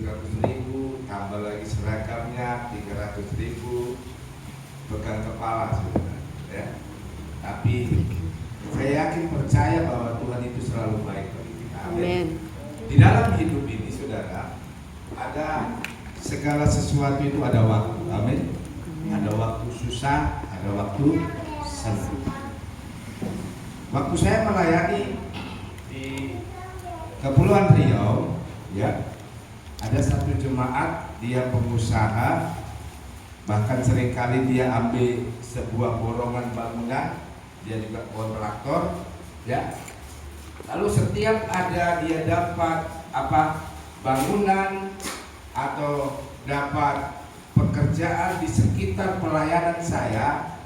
700.000, tambah lagi seragamnya 300.000, pegang kepala saudara, ya. Tapi saya yakin percaya bahwa Tuhan itu selalu baik bagi kita. Amin. Di dalam hidup ini saudara, ada segala sesuatu itu ada waktu. Amin. Ada waktu susah, ada waktu senang. Waktu saya melayani di Kepulauan Riau, ya, ada satu jemaat, dia pengusaha, bahkan seringkali dia ambil sebuah borongan bangunan, dia juga kontraktor, ya. Lalu setiap ada dia dapat bangunan atau dapat pekerjaan di sekitar pelayanan saya,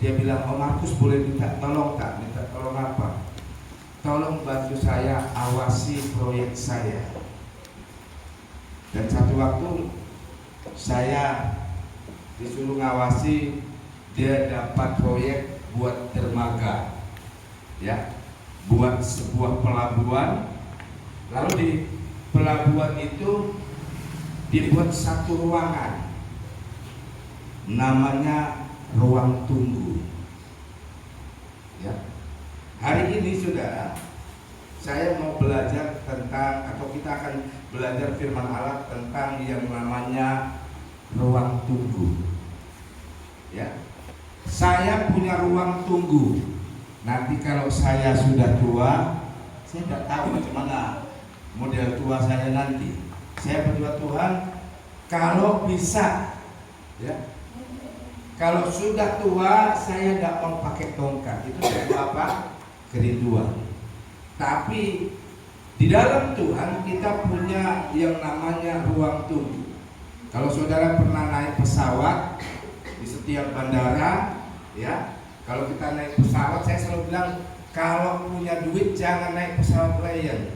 dia bilang, "Om Markus boleh minta tolong tak?" Minta tolong apa? "Tolong bantu saya awasi proyek saya." Dan satu waktu saya disuruh ngawasi, dia dapat proyek buat dermaga, ya, buat sebuah pelabuhan. Lalu di pelabuhan itu dibuat satu ruangan, namanya ruang tunggu, ya. Hari ini saudara, saya mau belajar tentang, atau kita akan belajar firman Allah tentang yang namanya ruang tunggu, ya. Saya punya ruang tunggu. Nanti kalau saya sudah tua, saya tidak tahu bagaimana model tua saya nanti. Saya berdoa, Tuhan, kalau bisa, ya, kalau sudah tua saya tidak mau pakai tongkat. Itu apa? Kerinduan. Tapi di dalam Tuhan kita punya yang namanya ruang tunggu. Kalau saudara pernah naik pesawat di setiap bandara, ya, kalau kita naik pesawat, saya selalu bilang, kalau punya duit jangan naik pesawat Lion.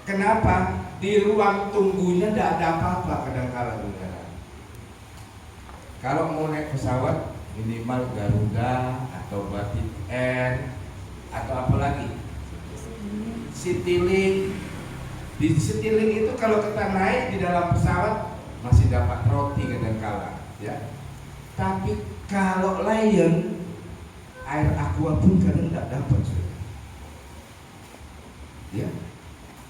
Kenapa? Di ruang tunggunya tidak ada apa-apa kadang-kala saudara. Kalau mau naik pesawat, minimal Garuda atau Batik Air atau apa lagi, Citylink. Di Citylink itu kalau kita naik di dalam pesawat masih dapat roti kadang-kala, ya. Tapi kalau Lion, air aqua pun kadang tidak dapat, ya.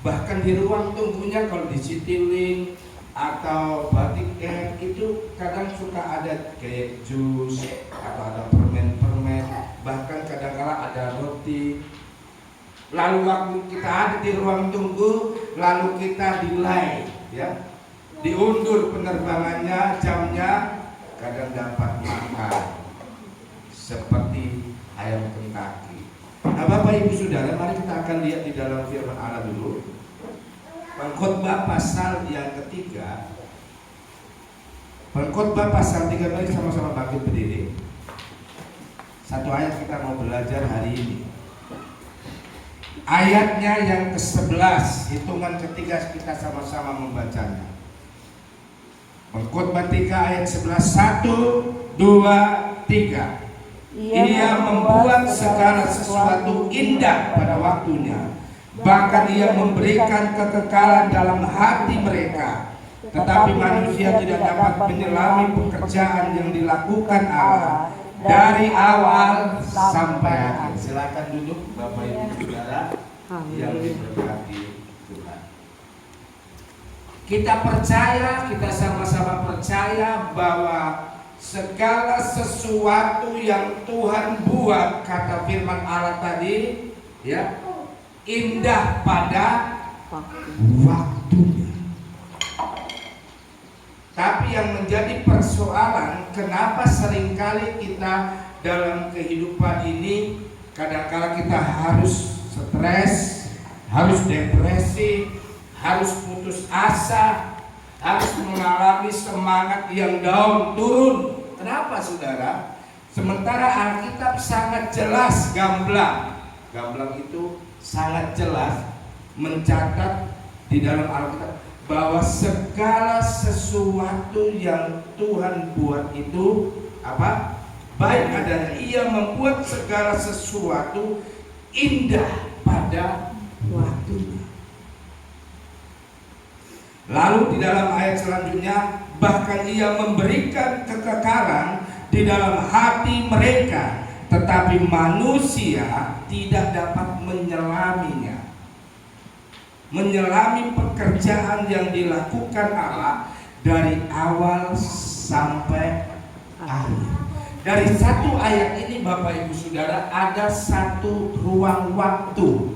Bahkan di ruang tunggunya kalau di Citylink atau Batik Air itu kadang suka ada kayak jus atau ada permen-permen, bahkan kadang-kala ada roti. Lalu waktu kita ada di ruang tunggu, lalu kita delay, ya, diundur penerbangannya, jamnya, kadang dapat makan seperti ayam Kentucky. Nah, Bapak Ibu Saudara, mari kita akan lihat di dalam firman Allah dulu. Pengkhotbah pasal yang ketiga. Pengkhotbah pasal 3, mari sama-sama bangkit berdiri. Satu ayat kita mau belajar hari ini. Ayatnya yang ke-11, hitungan ketiga kita sama-sama membacanya. Pengkhotbah 3 ayat 11, 1, 2, 3. Ia membuat segala sesuatu indah pada waktunya, bahkan ia memberikan kekekalan dalam hati mereka. Tetapi manusia tidak dapat menyelami pekerjaan yang dilakukan Allah dari awal sampai akhir. Silakan duduk Bapak Ibu Saudara yang diberkati Tuhan. Kita percaya, kita sama-sama percaya bahwa segala sesuatu yang Tuhan buat, kata firman Allah tadi, ya, indah pada waktunya. Tapi yang menjadi persoalan, kenapa seringkali kita dalam kehidupan ini kadang-kala kita harus stres, harus depresi, harus putus asa, harus mengalami semangat yang down, turun. Kenapa saudara? Sementara Alkitab sangat jelas, gamblang itu sangat jelas mencatat di dalam Alkitab bahwa segala sesuatu yang Tuhan buat itu apa? Baik adanya. Ia membuat segala sesuatu indah pada waktunya. Lalu di dalam ayat selanjutnya, bahkan ia memberikan kekekalan di dalam hati mereka, tetapi manusia tidak dapat menyelaminya. Menyelami pekerjaan yang dilakukan Allah dari awal sampai akhir. Dari satu ayat ini Bapak Ibu Saudara, ada satu ruang waktu,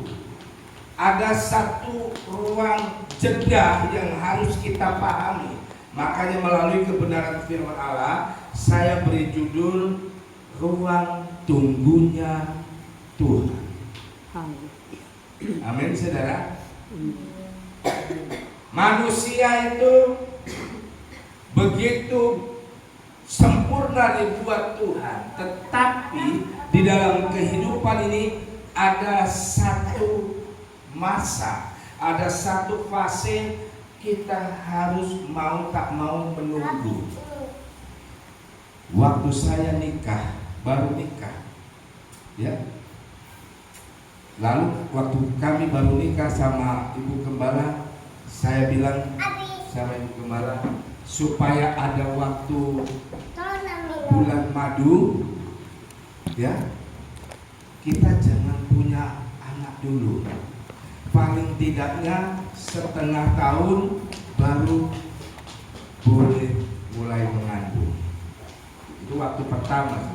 ada satu ruang jeda yang harus kita pahami. Makanya melalui kebenaran firman Allah, saya beri judul ruang tunggunya Tuhan. Amin saudara. Manusia itu begitu sempurna dibuat Tuhan, tetapi di dalam kehidupan ini ada satu masa, ada satu fase kita harus mau tak mau menunggu. Waktu saya nikah, baru nikah, ya. Lalu waktu kami baru nikah sama Ibu Gembala, saya bilang sama Ibu Gembala, supaya ada waktu bulan madu, ya, kita jangan punya anak dulu. Paling tidaknya setengah tahun baru boleh mulai mengandung. Itu waktu pertama.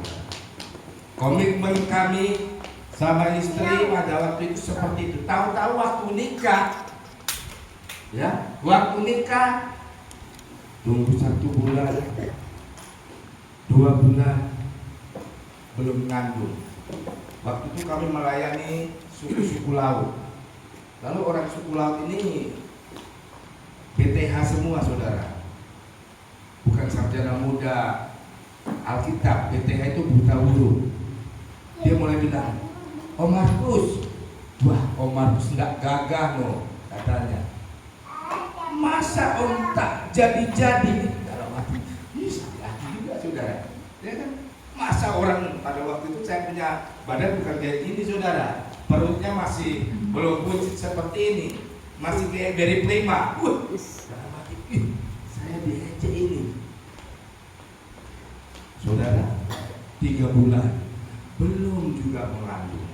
Komitmen kami sama istri pada waktu itu seperti itu. Tahu-tahu waktu nikah, ya, waktu nikah tunggu 1 bulan, 2 bulan belum ngandung. Waktu itu kami melayani suku-suku laut. Lalu orang suku laut ini BTH semua saudara, bukan sarjana muda Alkitab. BTH itu buta huruf. Dia mulai bilang, Om Markus, wah Om Markus nggak gagah no, katanya. Masa Om tak jadi-jadi? Dalam hati, ini sakit hati juga saudara. Ya kan? Masa orang pada waktu itu saya punya badan bukan kayak gini saudara, perutnya masih belum buncit seperti ini, masih kayak dari prima. Dalam hati, saya diejek ini. Saudara, 3 bulan belum juga mengandung.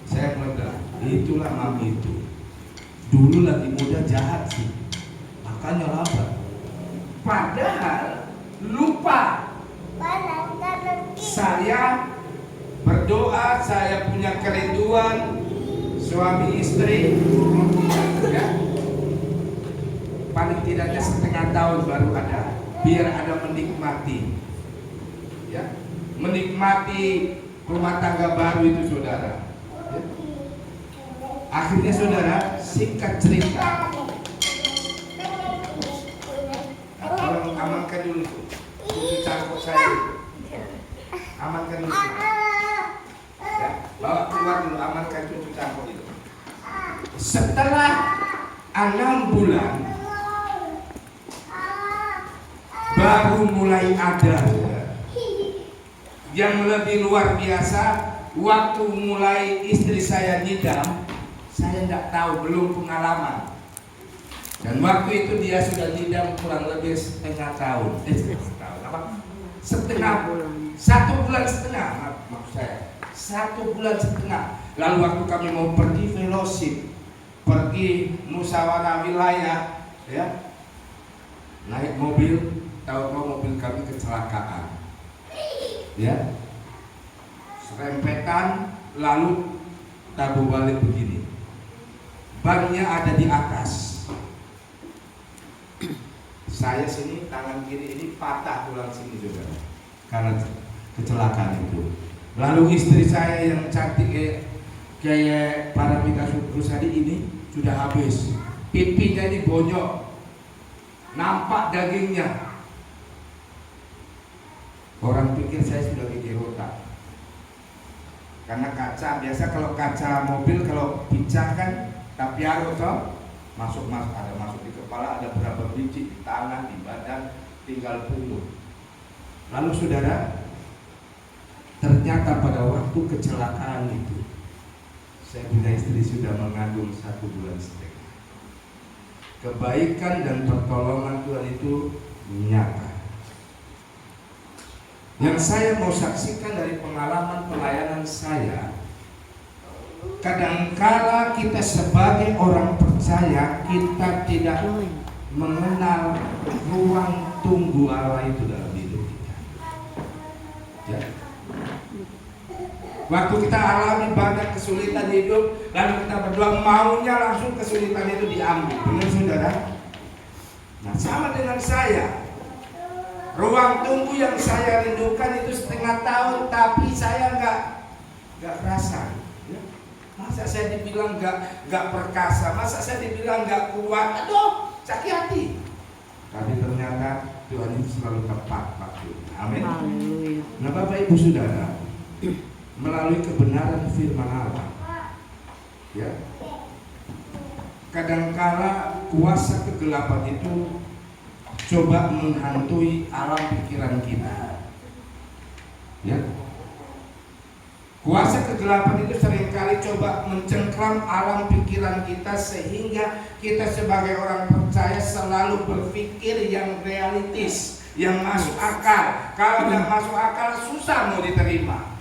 Saya meledak, itulah mami itu. Dulu lagi muda jahat sih, makanya lambat. Padahal lupa. Saya berdoa, saya punya kerinduan suami istri, ya. Paling tidaknya setengah tahun baru ada, biar ada menikmati, ya, menikmati rumah tangga baru itu saudara. Ya. Akhirnya saudara, singkat cerita, tolong amankan dulu tuh, itu cangkok saya, amankan dulu, ya, bawa keluar dulu, amankan cucu cangkok itu. Setelah 6 bulan baru mulai ada yang lebih luar biasa. Waktu mulai istri saya ngidam, saya tidak tahu, belum pengalaman. Dan waktu itu dia sudah ngidam kurang lebih setengah tahun. Setengah bulan, 1 bulan setengah, maksud saya 1 bulan setengah. Lalu waktu kami mau pergi fellowship, pergi musyawarah wilayah, ya, naik mobil, tahu-tahu mobil kami kecelakaan, ya, serempetan, lalu tabu balik begini, bannya ada di atas, saya sini tangan kiri ini patah tulang sini juga karena kecelakaan itu. Lalu istri saya yang cantik kayak Paramita Rusadi ini sudah habis, pipinya ini bonyok, nampak dagingnya. Orang pikir saya sudah gigi otak, karena kaca, biasa kalau kaca mobil kalau pecah kan tapiaro toh, masuk ada masuk di kepala, ada berapa biji di tangan, di badan, tinggal pungut. Lalu saudara, ternyata pada waktu kecelakaan itu, saya punya istri sudah mengandung 1 bulan setengah. Kebaikan dan pertolongan Tuhan itu nyata. Yang saya mau saksikan dari pengalaman pelayanan saya, kadangkala kita sebagai orang percaya, kita tidak mengenal ruang tunggu Allah itu dalam hidup kita. Ya. Waktu kita alami banyak kesulitan hidup, lalu kita berdoa, maunya langsung kesulitan itu diambil. Benar saudara? Nah, sama dengan saya. Ruang tunggu yang saya rindukan itu setengah tahun, tapi saya nggak kerasa. Ya. Masa saya dibilang nggak perkasa, masa saya dibilang nggak kuat, aduh sakit hati. Tapi ternyata Tuhan itu selalu tepat waktunya. Amin. Nah, Bapak Ibu Saudara, melalui kebenaran firman Allah, ya, kadangkala kuasa kegelapan itu coba menghantui alam pikiran kita, ya. Kuasa kegelapan itu seringkali coba mencengkram alam pikiran kita, sehingga kita sebagai orang percaya selalu berpikir yang realistis, yang masuk akal. Kalau tidak masuk akal, susah mau diterima.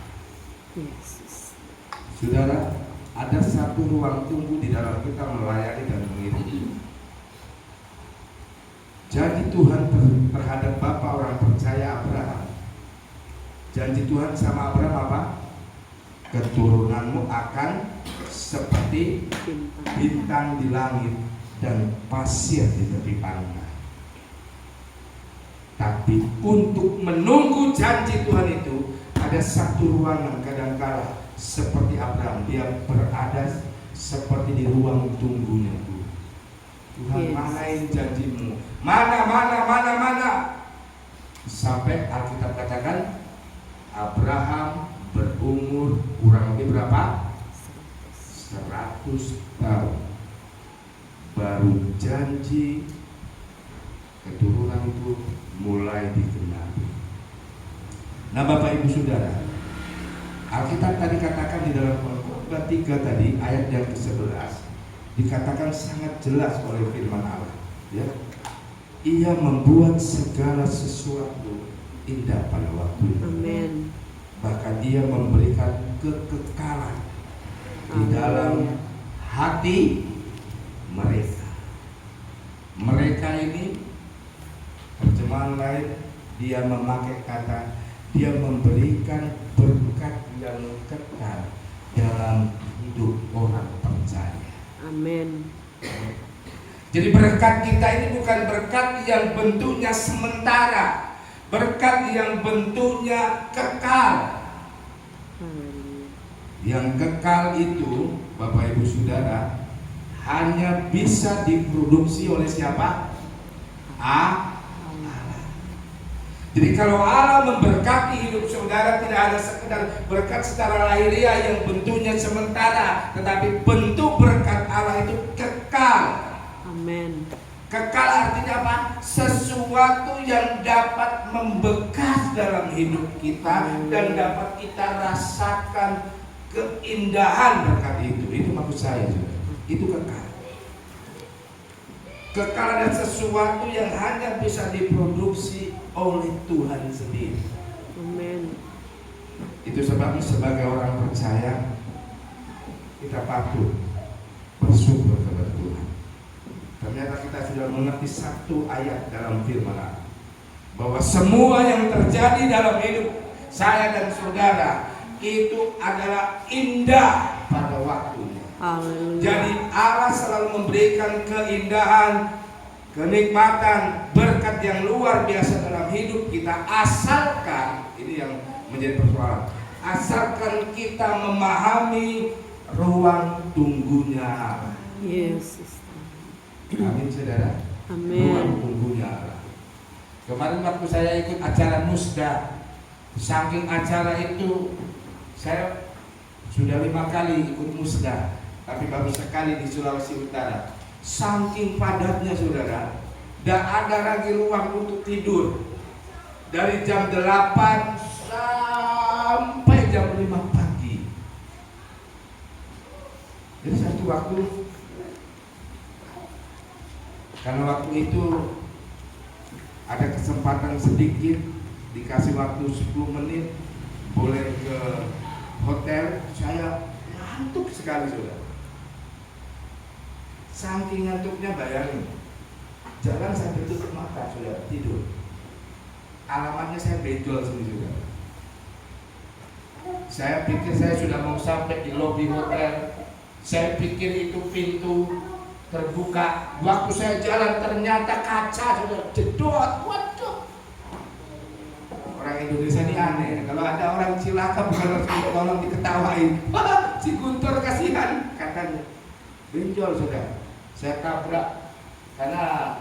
Saudara, ada satu ruang tunggu di dalam kita melayani dan mengikuti. Janji Tuhan terhadap Bapak orang percaya Abraham. Janji Tuhan sama Abraham apa? Keturunanmu akan seperti bintang di langit dan pasir di tepi pantai. Tapi untuk menunggu janji Tuhan itu, ada satu ruangan kadangkala seperti Abraham, dia berada seperti di ruang tunggunya Tuhan. Tuhan, manain janjimu, mana. Sampai Alkitab katakan Abraham berumur kurang lebih berapa? 100 tahun. Baru janji keturunan itu mulai digenapi. Nah, Bapak Ibu Saudara, Alkitab tadi katakan di dalam Khotbah 3 tadi ayat yang ke-11 dikatakan sangat jelas oleh firman Allah, ya. Ia membuat segala sesuatu indah pada waktunya. Amin. Bahkan ia memberikan kekekalan di dalam hati mereka. Mereka ini, terjemahan lain, dia memakai kata, dia memberikan berkat yang kekal dalam hidup orang percaya. Amin. Jadi berkat kita ini bukan berkat yang bentuknya sementara, berkat yang bentuknya kekal. Yang kekal itu, Bapak Ibu Saudara, hanya bisa diproduksi oleh siapa? Allah. Jadi kalau Allah memberkati hidup saudara, tidak ada sekedar berkat secara lahiriah yang bentuknya sementara, tetapi bentuk berkat Allah itu kekal. Amin. Kekal artinya apa? Sesuatu yang dapat membekas dalam hidup kita dan dapat kita rasakan keindahan berkat itu. Itu maksud saya, saudara. Itu kekal. Kekal adalah sesuatu yang hanya bisa diproduksi oleh Tuhan sendiri. Amin. Itu sebabnya sebagai orang percaya kita patut bersyukur kepada Tuhan. Ternyata kita sudah mengerti satu ayat dalam firman Allah, bahwa semua yang terjadi dalam hidup saya dan saudara itu adalah indah pada waktunya. Jadi Allah selalu memberikan keindahan, kenikmatan, berkat yang luar biasa dalam hidup kita, asalkan, ini yang menjadi persoalan, asalkan kita memahami ruang tunggunya Allah. Yesus. Amin saudara. Amin. Ruang tunggunya Allah. Kemarin waktu saya ikut acara Musda, saking acara itu saya sudah 5 kali ikut Musda, tapi baru sekali di Sulawesi Utara. Saking padatnya saudara, tidak ada lagi ruang untuk tidur. Dari jam 8 sampai jam 5 pagi. Jadi satu waktu Karena waktu itu ada kesempatan sedikit, dikasih waktu 10 menit, boleh ke hotel. Saya ngantuk sekali sudah. Saking ngantuknya, bayangin, jalan sampai tutup mata sudah tidur. Alamatnya saya benjol sini juga. Saya pikir saya sudah mau sampai di lobi hotel. Saya pikir itu pintu terbuka. Waktu saya jalan ternyata kaca sudah jedot. Waduh. Orang Indonesia ini aneh. Kalau ada orang cilaka bukan langsung tolong diketawain. Si Guntur kasihan katanya. Benjol sudah. Saya tabrak karena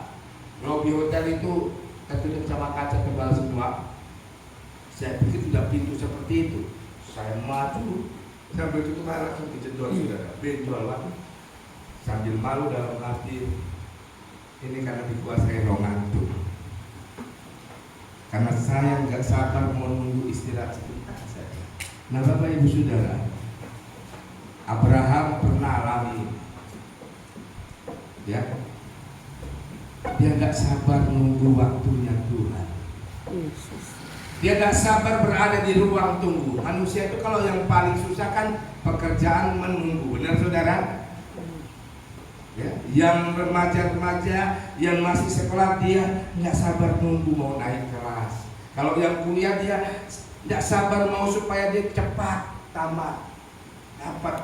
lobi hotel itu tertutup sama kaca tebal semua. Saya pikir sudah pintu seperti itu. Saya maju, sambil tutup langsung kejedot sudah, benjol lagi. Sambil malu dalam hati, ini karena dikuasai roh ngantuk. Karena saya nggak sabar mau nunggu istirahat sebentar saja. Nah, Bapak Ibu Saudara, Abraham pernah alami, ya, dia nggak sabar nunggu waktunya Tuhan. Dia gak sabar berada di ruang tunggu. Manusia itu kalau yang paling susah kan pekerjaan menunggu. Benar saudara? Ya, yang remaja-remaja yang masih sekolah dia gak sabar nunggu mau naik kelas. Kalau yang kuliah dia gak sabar mau supaya dia cepat tamat, dapat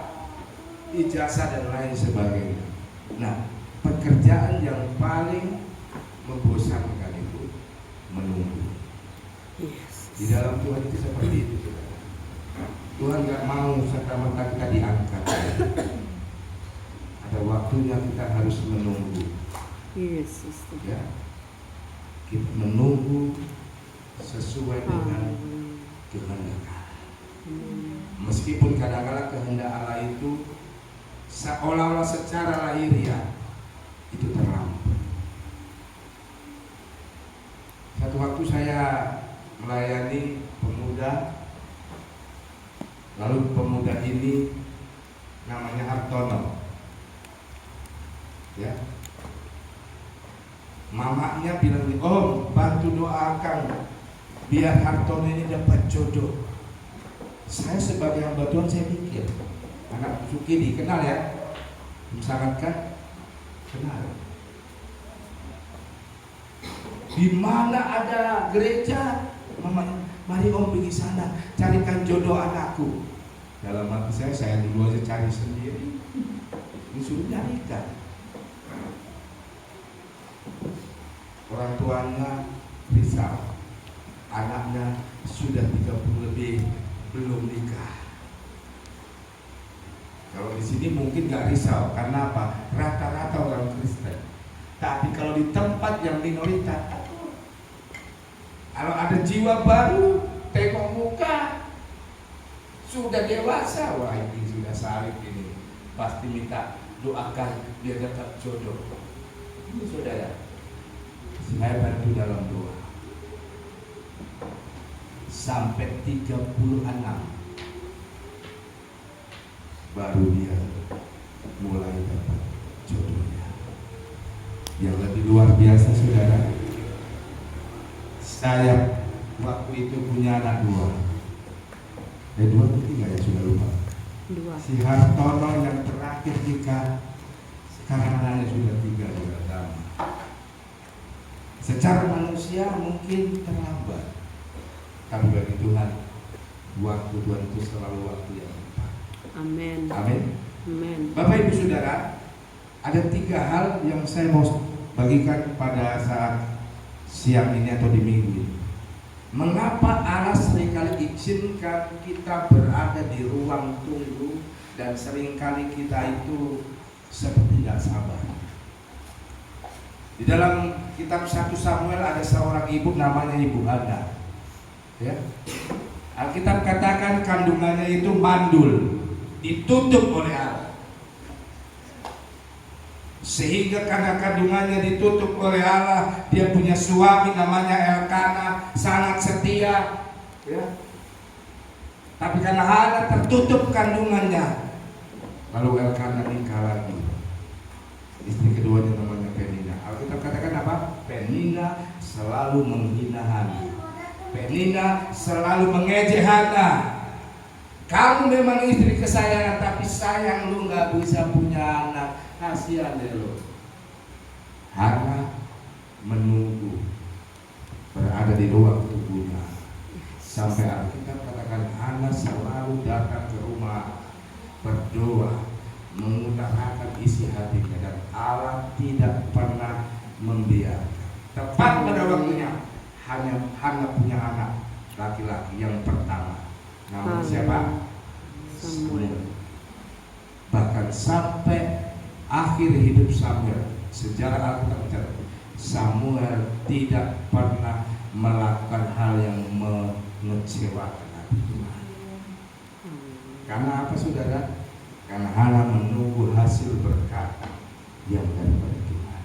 ijazah dan lain sebagainya. Nah, pekerjaan yang paling membosankan itu menunggu. Di dalam Tuhan itu seperti itu, saudara. Tuhan nggak mau serta-merta kita diangkat. Ada waktunya kita harus menunggu. Ya, kita menunggu sesuai dengan kehendak Allah. Meskipun kadang-kadang kehendak Allah itu seolah-olah secara lahiriah itu terlambat. Satu waktu saya melayani pemuda, lalu pemuda ini namanya Hartono, ya. Mamanya bilang, "Om, bantu doakan biar Hartono ini dapat jodoh." Saya sebagai hamba Tuhan, saya pikir anak Sukidi, kenal ya? Sangat kan? Kenal. Di mana ada gereja, Mama, mari Om pergi sana, carikan jodoh anakku. Dalam hati saya dulu aja cari sendiri. Disuruh carikan. Orang tuanya risau, anaknya sudah 30 lebih belum nikah. Kalau di sini mungkin gak risau, karena apa? Rata-rata orang Kristen. Tapi kalau di tempat yang minoritas, kalau ada jiwa baru, tengok muka, sudah dewasa, wah ini sudah salib ini, pasti minta doakan dia dapat jodoh. Ini saudara, saya bantu dalam doa. Sampai 36 baru dia mulai dapat jodohnya. Yang lebih luar biasa saudara, saya waktu itu punya anak 2. 2 atau 3 ya, sudah lupa. 2. Si Hartono yang terakhir nikah, sekarang anaknya sudah 3 sudah lama. Secara manusia mungkin terlambat, tapi bagi Tuhan, waktu Tuhan itu selalu waktu yang tepat. Amin. Amin. Amin. Bapak Ibu Saudara, ada 3 hal yang saya mau bagikan pada saat siang ini atau di minggu ini. Mengapa Allah seringkali izinkan kita berada di ruang tunggu dan seringkali kita itu seperti tidak sabar. Di dalam kitab 1 Samuel ada seorang ibu namanya Ibu Hana. Ya. Alkitab katakan kandungannya itu mandul, ditutup oleh Allah. Sehingga karena kandungannya ditutup oleh Allah, dia punya suami namanya Elkana, sangat setia, ya. Tapi karena Hana tertutup kandungannya, lalu Elkana nikah lagi. Istri keduanya namanya Penina. Alkitab Penina selalu menghina Hana. Penina selalu mengejek Hana. Kamu memang istri kesayangan, tapi sayang lu nggak bisa punya anak. Kasihan deh lu. Hana menunggu berada di ruang tubuhnya sampai Alkitab katakan Hana selalu datang ke rumah berdoa, mengutarakan isi hatinya, dan Allah tidak pernah membiarkan. Tepat pada waktunya Hana punya anak laki-laki yang pertama. Namanya siapa? Samuel. Bahkan sampai akhir hidup Samuel, sejarah Alkitab mencatat Samuel tidak pernah melakukan hal yang mengecewakan hati Tuhan. Karena apa saudara? Karena Hana menunggu hasil berkat yang daripada Tuhan.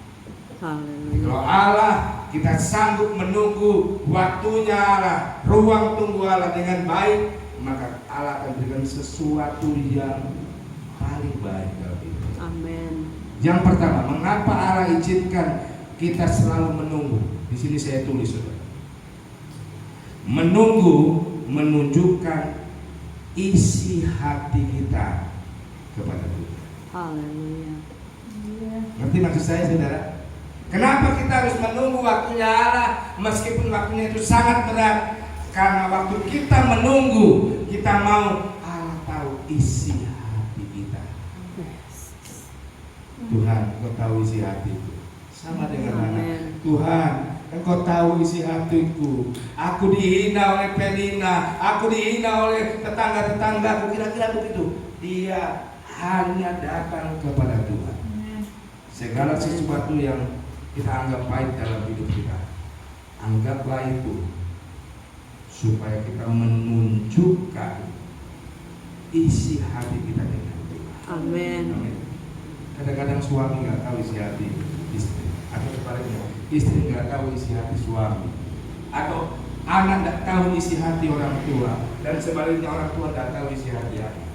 Kalau Allah, kita sanggup menunggu waktunya Allah, ruang tunggu Allah dengan baik, maka Allah akan berikan sesuatu yang paling baik dalam hidup. Amin. Yang pertama, mengapa Allah izinkan kita selalu menunggu? Di sini saya tulis, saudara. Menunggu menunjukkan isi hati kita kepada Tuhan. Haleluya. Ngerti maksud saya, saudara? Kenapa kita harus menunggu waktunya Allah meskipun waktunya itu sangat berat? Karena waktu kita menunggu, kita mau Allah tahu isi hati kita. Tuhan, Engkau tahu isi hatiku. Sama dengan anak. Tuhan, Engkau tahu isi hatiku. Aku dihina oleh Penina, aku dihina oleh tetangga-tetanggaku, kira-kira begitu. Dia hanya datang kepada Tuhan. Segala sesuatu yang kita anggap baik dalam hidup kita, anggaplah itu supaya kita menunjukkan isi hati kita dengan Tuhan. Amin. Kadang-kadang suami nggak tahu isi hati istri, atau sebaliknya istri nggak tahu isi hati suami, atau anak nggak tahu isi hati orang tua, dan sebaliknya orang tua nggak tahu isi hati anak.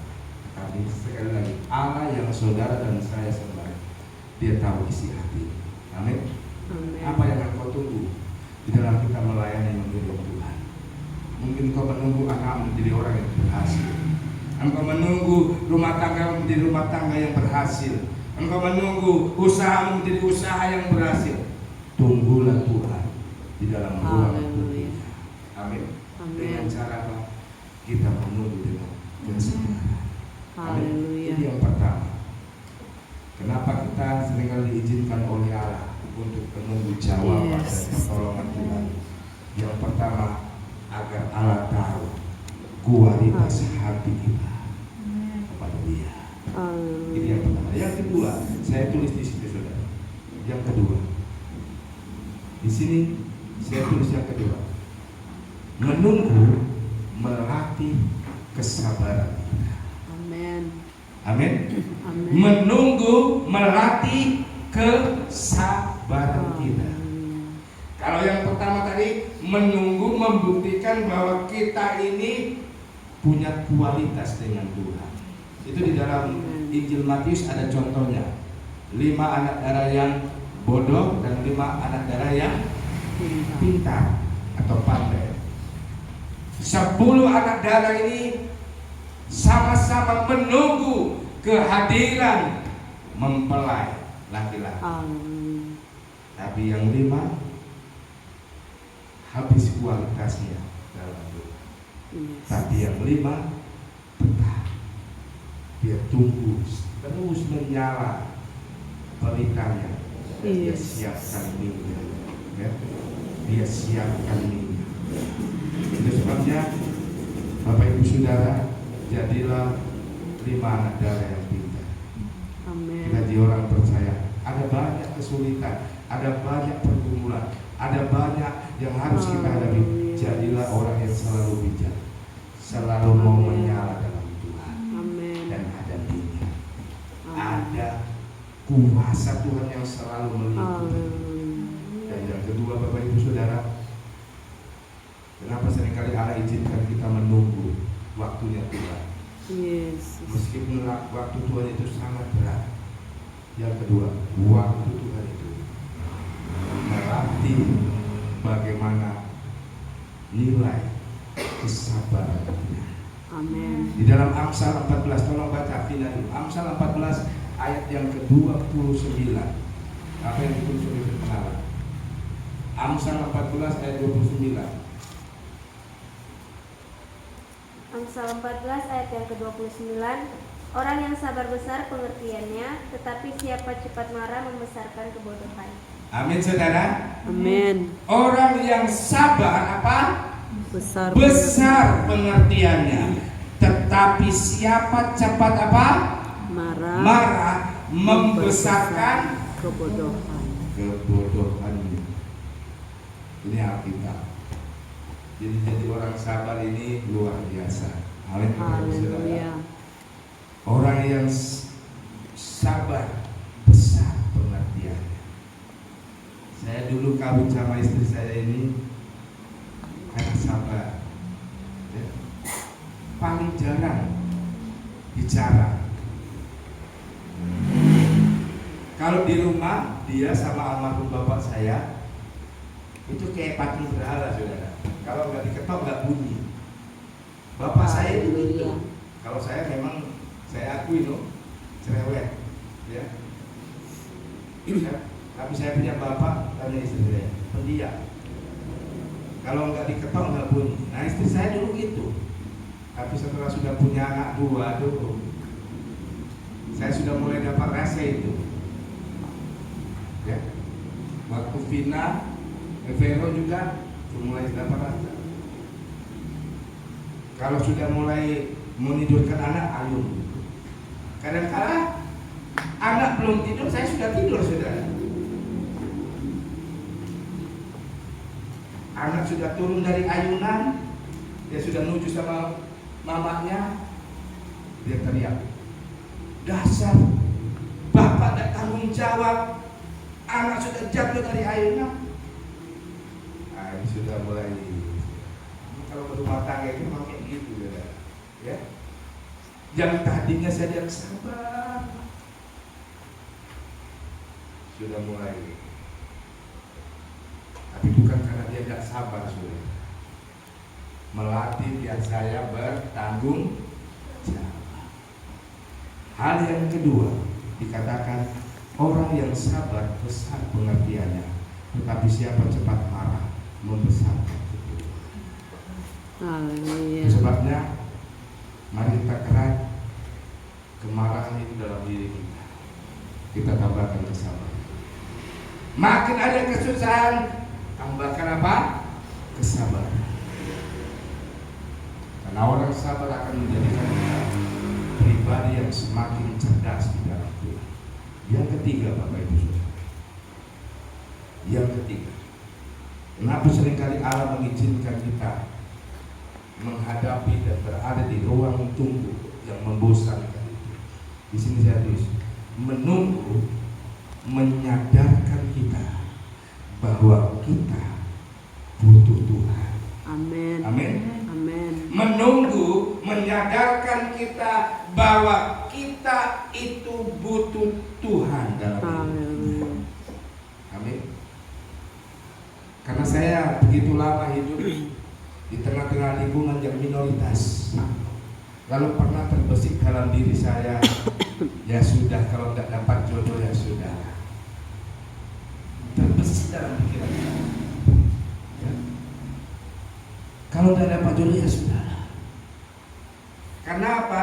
Tapi sekali lagi, Allah yang saudara dan saya sembah, Dia tahu isi hati. Amin. Apa yang engkau tunggu di dalam kita melayani menjadi Tuhan? Mungkin kau menunggu anak menjadi orang yang berhasil. Engkau menunggu rumah tangga menjadi rumah tangga yang berhasil. Engkau menunggu usaha menjadi usaha yang berhasil. Tunggulah Tuhan di dalam ruang tubuhnya. Amin. Dengan cara apa? Kita menunggu dengan kesabaran. Amin. Ini yang pertama. Kenapa kita seringkali diizinkan oleh Allah untuk menunggu jawaban dan pertolongan Tuhan? Yang pertama, agar Allah tahu kualitas hati kita kepada Dia. Ini yang pertama. Yang kedua, saya tulis di situ, saudara. Yang kedua, di sini saya tulis yang kedua. Menunggu melatih kesabaran kita. Amin. Menunggu melatih kesabaran kita. Kalau yang pertama tadi, menunggu membuktikan bahwa kita ini punya kualitas dengan Tuhan. Itu di dalam Injil Matius ada contohnya. 5 anak darah yang bodoh dan 5 anak darah yang pintar atau pandai. 10 anak darah ini sama-sama menunggu kehadiran mempelai laki-laki. Tapi yang 5 habis kualitasnya dalam Tuhan. Tapi yang 5 tetap dia tunggu terus menyala pelitanya. Dia siapkan minyak, ya. Dia siapkan minyak. Itu sebabnya Bapak Ibu Saudara, jadilah 5 anak darah yang pintar. Kita jadi orang percaya. Ada banyak kesulitan, ada banyak pergumulan, ada banyak yang harus kita hadapi. Jadilah orang yang selalu bijak, selalu mau menyala dalam Tuhan. Dan ada minyak, ada kuasa Tuhan yang selalu meliputi. Dan yang kedua, Bapak Ibu Saudara, kenapa seringkali Allah izinkan kita menunggu waktunya Tuhan? Meskipun waktu Tuhan itu sangat berat. Yang kedua, waktu Tuhan itu melatih mengerti bagaimana nilai kesabaran. Amin. Di dalam Amsal 14, tolong baca Vina dulu. Amsal 14 ayat yang ke-29. Apa yang ditulis oleh firman Allah? Amsal 14 ayat 29. Amsal 14 ayat yang ke-29. Orang yang sabar besar pengertiannya, tetapi siapa cepat marah membesarkan kebodohan. Amin saudara. Amin. Orang yang sabar apa? Besar. Besar pengertiannya. Tetapi siapa cepat apa? Marah. Marah membesarkan Kebodohan. kebodohannya. Ini Alkitab. Jadi orang sabar ini luar biasa. Amin. Haleluya. Orang yang sabar besar pengertiannya. Saya dulu kawin sama istri saya ini karena sabar. Ya. Paling jarang bicara. Kalau di rumah dia sama almarhum bapak saya itu kayak patung berhala, saudara. Kalau nggak diketok nggak bunyi. Bapak saya itu gitu. Kalau saya memang saya akui loh, cerewet, ya. Tapi saya punya bapak, tanya istri saya, pendiam. Kalau nggak diketok nggak bunyi. Nah istri saya dulu gitu. Tapi setelah sudah punya anak dua, aduh, saya sudah mulai dapat rasa itu. Ya, waktu Vina, Vero juga mulai dapat rasa. Kalau sudah mulai menidurkan anak, ayun. Kadang-kadang anak belum tidur, saya sudah tidur, saudara. Anak sudah turun dari ayunan, dia sudah menuju sama mamanya, dia teriak, dasar bapak tidak tanggung jawab, anak sudah jatuh dari ayunan. Nah, ini sudah mulai. Kalau berumah tangga itu memang kayak gitu, saudara. Ya. Yang tadinya saya tidak sabar, sudah mulai. Tapi bukan karena dia tidak sabar, saudara. Melatih biar saya bertanggung jawab. Hal yang kedua dikatakan orang yang sabar besar pengertiannya, tetapi siapa cepat marah membesarkan kebodohan. Haleluya. Sebabnya mari kita kerat kemarahan itu dalam diri kita. Kita tambahkan kesabaran. Makin ada kesusahan, tambahkan apa? Kesabaran. Karena orang sabar akan menjadikan kita pribadi yang semakin cerdas di dalam Tuhan. Yang ketiga, Bapak Ibu Saudara. Yang ketiga, kenapa seringkali Allah mengizinkan kita menghadapi dan berada di ruang tunggu yang membosankan itu? Di sini saya tulis, menunggu menyadarkan kita bahwa kita butuh Tuhan. Amin. Amin. Amin. Menunggu menyadarkan kita bahwa kita itu butuh Tuhan dalam hidup. Haleluya. Amin. Karena saya begitu lama hidup di tengah-tengah lingkungan yang minoritas, lalu pernah terbesit dalam diri saya, ya sudah, kalau tidak dapat jodoh ya sudah. Terbesit dalam pikiran saya. Ya. Kalau tidak dapat jodoh ya sudah. Karena apa?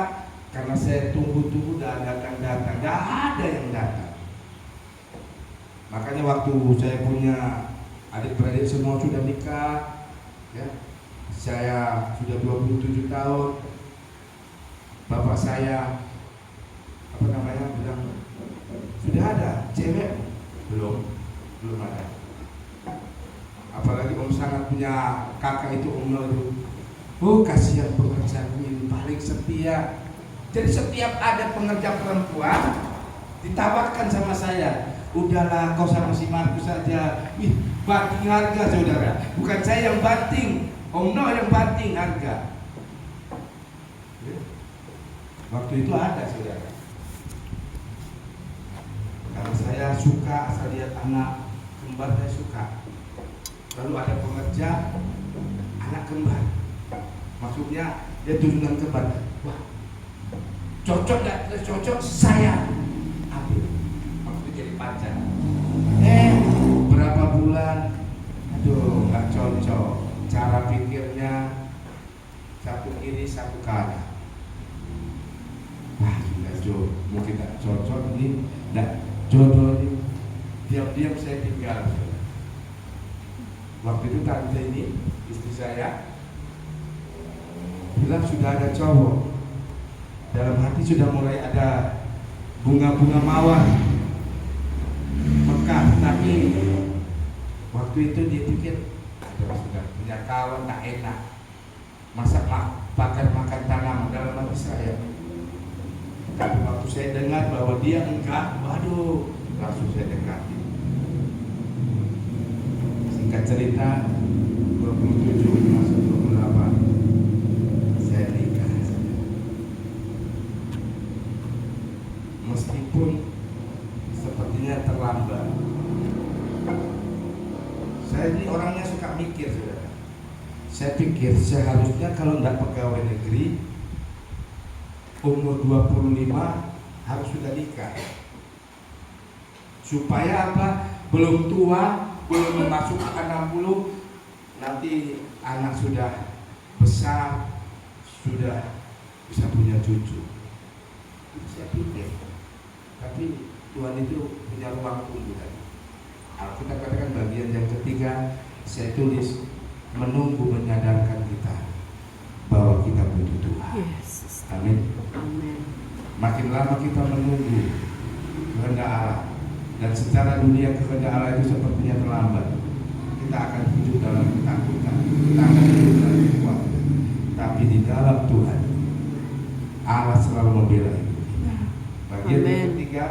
Karena saya tunggu-tunggu dan datang-datang, tidak ada yang datang. Makanya waktu saya punya adik-beradik semua sudah nikah, ya, saya sudah 27 tahun. Bapak saya bilang sudah ada cewek, belum ada. Apalagi om sangat punya kakak itu, om Nur itu, oh kasihan pekerjaanku ini paling setia. Jadi setiap ada pengerja perempuan ditawarkan sama saya, udahlah kau sama si Markus saja. Wih, banting harga saudara. Bukan saya yang banting, om Nur yang banting harga. Waktu itu ada saudara. Karena saya suka asal lihat anak kembar saya suka. Lalu ada pengerja anak kembar. Maksudnya dia turunan kembar. Wah, cocok nggak? Cocok, saya ambil. Maksudnya jadi pacar. Berapa bulan? Aduh, nggak cocok. Cara pikirnya satu kiri satu kanan. Wah, sudah mungkin nggak cocok ini, nggak jodoh ini. Diam-diam saya tinggal. Waktu itu tante ini, istri saya, bilang sudah ada cowok. Dalam hati sudah mulai ada bunga-bunga mawar mekar, tapi waktu itu dia pikir, aduh, sudah punya kawan tak enak, masa makan tanaman dalam hati saya. Tapi waktu saya dengar bahwa dia enggak, waduh, langsung saya dekati. Singkat cerita, 27 masuk 28 saya nikah. Meskipun sepertinya terlambat. Saya ini orangnya suka mikir, saudara. Saya pikir seharusnya kalau tidak pegawai negeri, umur 25 harus sudah nikah. Supaya apa? Belum tua, belum memasuki 60, nanti anak sudah besar, sudah bisa punya cucu. Saya pikir, tapi Tuhan itu punya ruang tunggu tadi. Alkitab katakan bagian yang ketiga, saya tulis menunggu menyadarkan kita bahwa kita butuh Tuhan. Yes. Amin. Amen. Makin lama kita menunggu kehendak Allah, dan secara dunia kehendak Allah itu sepertinya terlambat. Kita akan hidup dalam ketakutan, kita akan hidup dalam kekuatan. Tapi di dalam Tuhan, Allah selalu membela hidup kita. Bagian yang ketiga,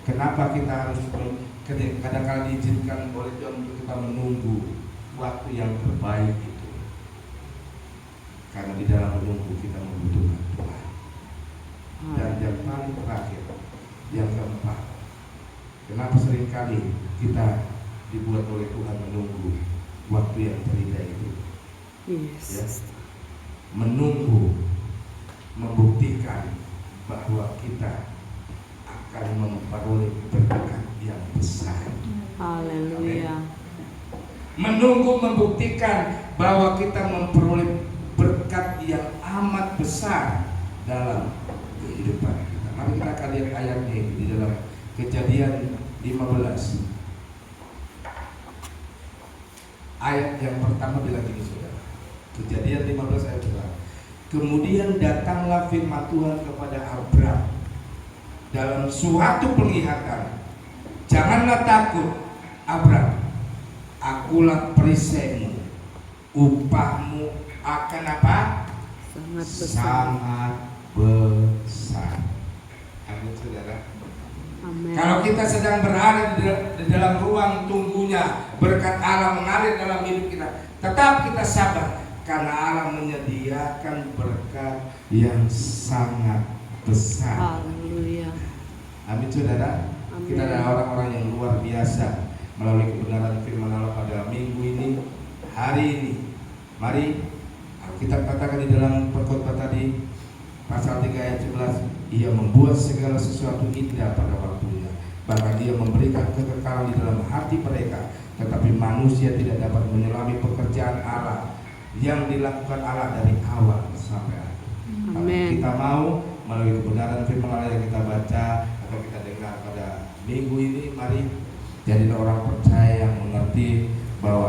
kenapa kita harus kadang-kadang diizinkan oleh Tuhan untuk kita menunggu waktu yang terbaik itu? Karena di dalam menunggu kita membutuhkan Tuhan. Dan yang paling terakhir, yang keempat, kenapa seringkali kita dibuat oleh Tuhan menunggu waktu yang terindah itu? Yes. Ya? Menunggu membuktikan bahwa kita akan memperoleh berkat yang besar. Haleluya. Menunggu membuktikan bahwa kita memperoleh berkat yang amat besar dalam kehidupan kita. Mari kita akan lihat ayatnya di dalam Kejadian 15. Ayat yang pertama bilang gini, saudara. Kejadian 15 ayat 1. Kemudian datanglah firman Tuhan kepada Abram dalam suatu penglihatan. Janganlah takut, Abram. Akulah perisaimu. Upahmu akan apa? Sangat besar. Sangat besar. Amin, saudara. Amin. Kalau kita sedang berada di dalam ruang tunggunya, berkat Allah mengalir dalam hidup kita, tetap kita sabar karena Allah menyediakan berkat yang sangat besar. Haleluya. Amin, saudara. Amin. Kita adalah orang-orang yang luar biasa melalui kebenaran firman Allah pada minggu ini, hari ini. Mari kita katakan di dalam perkhotbah tadi pasal 3 ayat 11, Ia membuat segala sesuatu indah pada waktunya, bahkan Dia memberikan kekekalan di dalam hati mereka. Tetapi manusia tidak dapat menyelami pekerjaan Allah yang dilakukan Allah dari awal sampai akhir. Kalau Amin. kita mau melalui kebenaran firman Allah yang kita baca atau kita dengar pada minggu ini, mari jadilah orang percaya yang mengerti bahwa